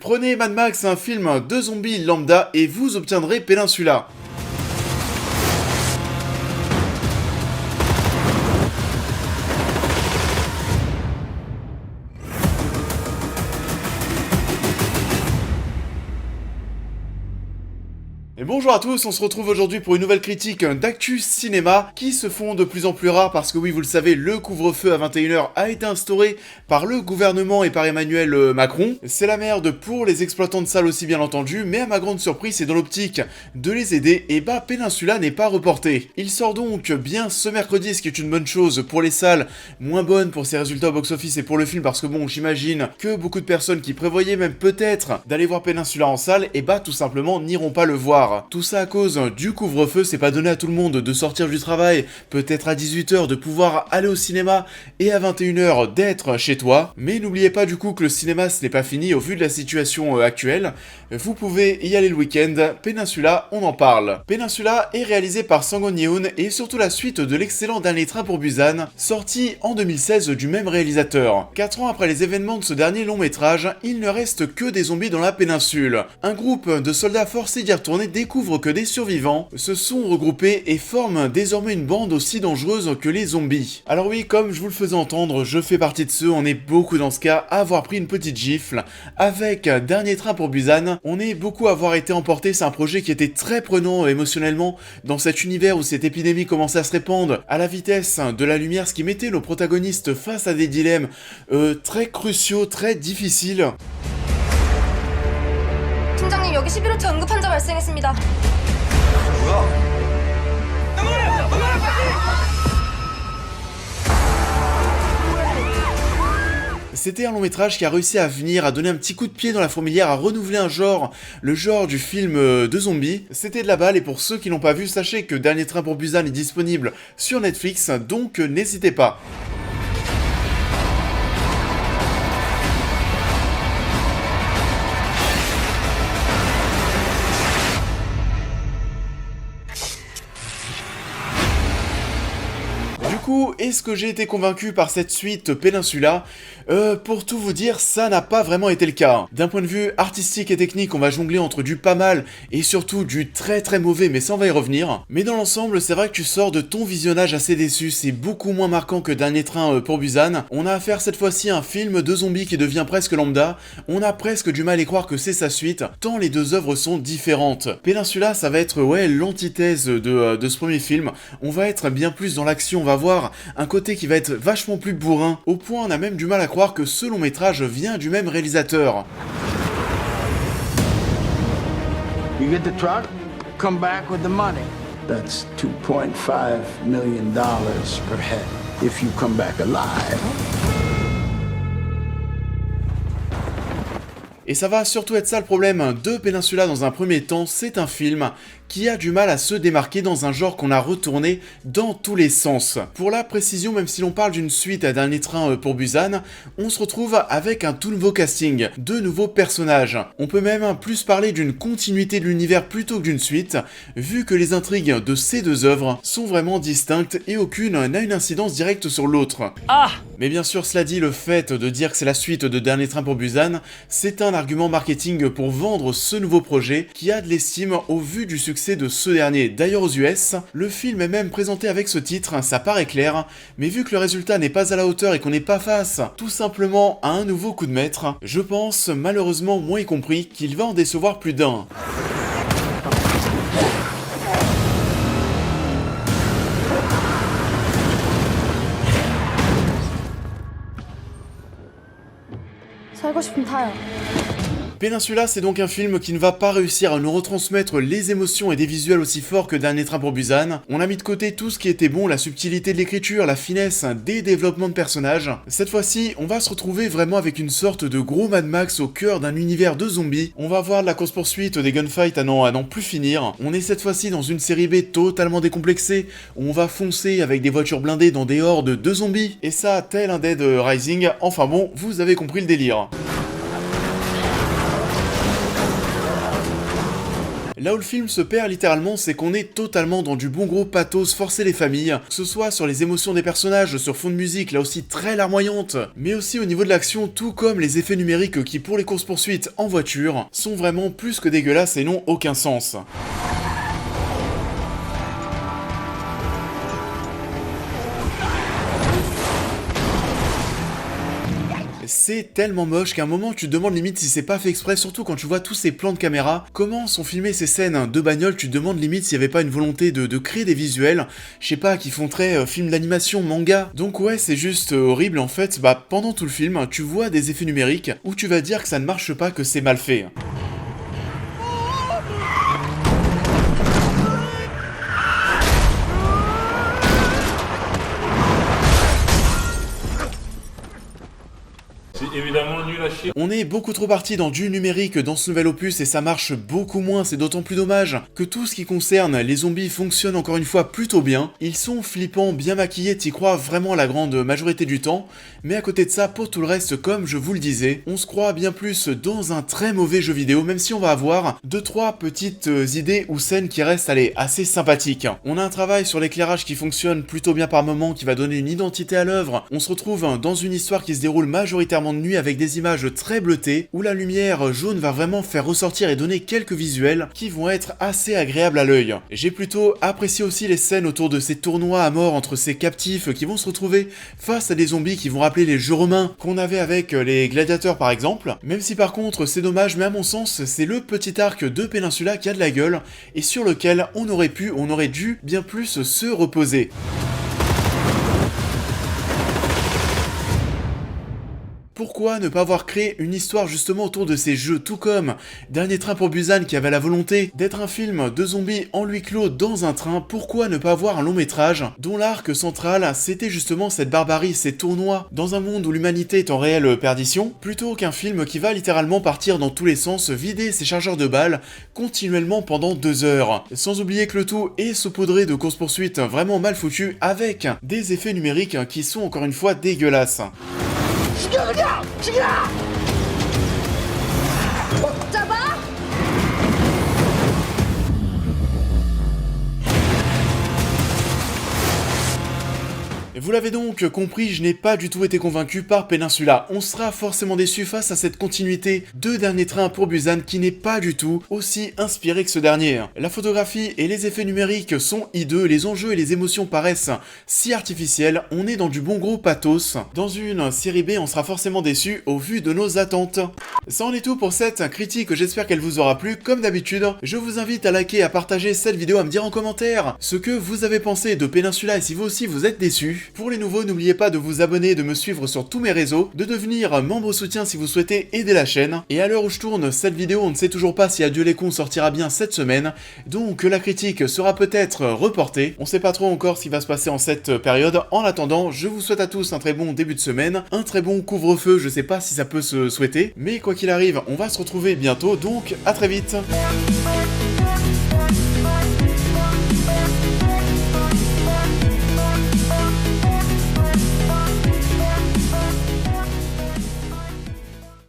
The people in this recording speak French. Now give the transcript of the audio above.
Prenez Mad Max, un film de zombies lambda, et vous obtiendrez Peninsula. Et bonjour à tous, on se retrouve aujourd'hui pour une nouvelle critique d'actu cinéma qui se font de plus en plus rares parce que oui, vous le savez, le couvre-feu à 21h a été instauré par le gouvernement et par Emmanuel Macron. C'est la merde pour les exploitants de salles aussi bien entendu, mais à ma grande surprise, c'est dans l'optique de les aider, et bah Peninsula n'est pas reporté. Il sort donc bien ce mercredi, ce qui est une bonne chose pour les salles, moins bonne pour ses résultats au box-office et pour le film parce que bon, j'imagine que beaucoup de personnes qui prévoyaient même peut-être d'aller voir Peninsula en salle, et bah tout simplement n'iront pas le voir. Tout ça à cause du couvre-feu, c'est pas donné à tout le monde de sortir du travail, peut-être à 18h de pouvoir aller au cinéma et à 21h d'être chez toi. Mais n'oubliez pas du coup que le cinéma ce n'est pas fini au vu de la situation actuelle. Vous pouvez y aller le week-end. Peninsula, on en parle. Peninsula est réalisé par Sang On-yeon et surtout la suite de l'excellent Dernier Train pour Busan, sorti en 2016 du même réalisateur. 4 ans après les événements de ce dernier long métrage, il ne reste que des zombies dans la péninsule. Un groupe de soldats forcés d'y retourner découvre que des survivants se sont regroupés et forment désormais une bande aussi dangereuse que les zombies. Alors oui, comme je vous le faisais entendre, je fais partie de ceux, on est beaucoup dans ce cas à avoir pris une petite gifle. Avec Dernier Train pour Busan, on est beaucoup à avoir été emporté, c'est un projet qui était très prenant émotionnellement dans cet univers où cette épidémie commençait à se répandre à la vitesse de la lumière, ce qui mettait nos protagonistes face à des dilemmes très cruciaux, très difficiles. 팀장님, 여기 11호차 응급 환자 발생했습니다. C'était un long métrage qui a réussi à venir, à donner un petit coup de pied dans la fourmilière, à renouveler un genre, le genre du film de zombies. C'était de la balle, et pour ceux qui l'ont pas vu, sachez que Dernier Train pour Busan est disponible sur Netflix, donc n'hésitez pas. Du coup, est-ce que j'ai été convaincu par cette suite Peninsula ? Pour tout vous dire, ça n'a pas vraiment été le cas. D'un point de vue artistique et technique, on va jongler entre du pas mal et surtout du très très mauvais, mais ça on va y revenir. Mais dans l'ensemble, c'est vrai que tu sors de ton visionnage assez déçu, c'est beaucoup moins marquant que Dernier Train pour Busan. On a affaire cette fois-ci à un film de zombies qui devient presque lambda, on a presque du mal à y croire que c'est sa suite, tant les deux œuvres sont différentes. Peninsula, ça va être l'antithèse de ce premier film, on va être bien plus dans l'action, on va voir un côté qui va être vachement plus bourrin, au point on a même du mal à croire que ce long métrage vient du même réalisateur. You get the truck, come back with the money. That's $2.5 million per head if you come back alive. Et ça va surtout être ça le problème de Peninsula dans un premier temps, c'est un film qui a du mal à se démarquer dans un genre qu'on a retourné dans tous les sens. Pour la précision, même si l'on parle d'une suite à Dernier Train pour Busan, on se retrouve avec un tout nouveau casting, de nouveaux personnages. On peut même plus parler d'une continuité de l'univers plutôt que d'une suite, vu que les intrigues de ces deux œuvres sont vraiment distinctes et aucune n'a une incidence directe sur l'autre. Mais bien sûr, cela dit, le fait de dire que c'est la suite de Dernier Train pour Busan, c'est un argument marketing pour vendre ce nouveau projet qui a de l'estime au vu du succès de ce dernier. D'ailleurs aux US, le film est même présenté avec ce titre, ça paraît clair, mais vu que le résultat n'est pas à la hauteur et qu'on n'est pas face tout simplement à un nouveau coup de maître, je pense, malheureusement moi y compris, qu'il va en décevoir plus d'un. 살고 싶으면 타요. Peninsula, c'est donc un film qui ne va pas réussir à nous retransmettre les émotions et des visuels aussi forts que Dernier Train pour Busan. On a mis de côté tout ce qui était bon, la subtilité de l'écriture, la finesse des développements de personnages. Cette fois-ci, on va se retrouver vraiment avec une sorte de gros Mad Max au cœur d'un univers de zombies. On va voir de la course-poursuite, des gunfights à n'en plus finir. On est cette fois-ci dans une série B totalement décomplexée, où on va foncer avec des voitures blindées dans des hordes de zombies. Et ça, tel un Dead Rising, enfin bon, vous avez compris le délire. Là où le film se perd littéralement, c'est qu'on est totalement dans du bon gros pathos forcer les familles, que ce soit sur les émotions des personnages, sur fond de musique, là aussi très larmoyante, mais aussi au niveau de l'action, tout comme les effets numériques qui pour les courses-poursuites en voiture sont vraiment plus que dégueulasses et n'ont aucun sens. C'est tellement moche qu'à un moment tu te demandes limite si c'est pas fait exprès, surtout quand tu vois tous ces plans de caméra, comment sont filmées ces scènes de bagnole, tu te demandes limite s'il y avait pas une volonté de créer des visuels, je sais pas, qui font très film d'animation, manga. Donc ouais, c'est juste horrible en fait, pendant tout le film, tu vois des effets numériques où tu vas dire que ça ne marche pas, que c'est mal fait. Évidemment nul à chier. On est beaucoup trop parti dans du numérique dans ce nouvel opus et ça marche beaucoup moins, c'est d'autant plus dommage que tout ce qui concerne les zombies fonctionne encore une fois plutôt bien. Ils sont flippants, bien maquillés, t'y crois vraiment la grande majorité du temps, mais à côté de ça, pour tout le reste, comme je vous le disais, on se croit bien plus dans un très mauvais jeu vidéo, même si on va avoir 2-3 petites idées ou scènes qui restent, assez sympathiques. On a un travail sur l'éclairage qui fonctionne plutôt bien par moment, qui va donner une identité à l'œuvre. On se retrouve dans une histoire qui se déroule majoritairement de nuit avec des images très bleutées, où la lumière jaune va vraiment faire ressortir et donner quelques visuels qui vont être assez agréables à l'œil. J'ai plutôt apprécié aussi les scènes autour de ces tournois à mort entre ces captifs qui vont se retrouver face à des zombies qui vont rappeler les jeux romains qu'on avait avec les gladiateurs par exemple, même si par contre c'est dommage, mais à mon sens c'est le petit arc de Peninsula qui a de la gueule et sur lequel on aurait dû bien plus se reposer. Pourquoi ne pas avoir créé une histoire justement autour de ces jeux, tout comme Dernier Train pour Busan qui avait la volonté d'être un film de zombies en huis clos dans un train? Pourquoi ne pas avoir un long métrage dont l'arc central c'était justement cette barbarie, ces tournois dans un monde où l'humanité est en réelle perdition, plutôt qu'un film qui va littéralement partir dans tous les sens, vider ses chargeurs de balles continuellement pendant 2 heures, sans oublier que le tout est saupoudré de courses-poursuites vraiment mal foutues avec des effets numériques qui sont encore une fois dégueulasses. 잡아! Vous l'avez donc compris, je n'ai pas du tout été convaincu par Peninsula. On sera forcément déçu face à cette continuité de Dernier Train pour Busan qui n'est pas du tout aussi inspiré que ce dernier. La photographie et les effets numériques sont hideux, les enjeux et les émotions paraissent si artificiels, on est dans du bon gros pathos. Dans une série B, on sera forcément déçu au vu de nos attentes. Ça en est tout pour cette critique, j'espère qu'elle vous aura plu. Comme d'habitude, je vous invite à liker, à partager cette vidéo, à me dire en commentaire ce que vous avez pensé de Peninsula et si vous aussi vous êtes déçus. Pour les nouveaux, n'oubliez pas de vous abonner, de me suivre sur tous mes réseaux, de devenir membre soutien si vous souhaitez aider la chaîne. Et à l'heure où je tourne cette vidéo, on ne sait toujours pas si Adieu les cons sortira bien cette semaine, donc la critique sera peut-être reportée. On sait pas trop encore ce qui va se passer en cette période. En attendant, je vous souhaite à tous un très bon début de semaine, un très bon couvre-feu, je sais pas si ça peut se souhaiter, mais quoi qu'il arrive, on va se retrouver bientôt, donc à très vite.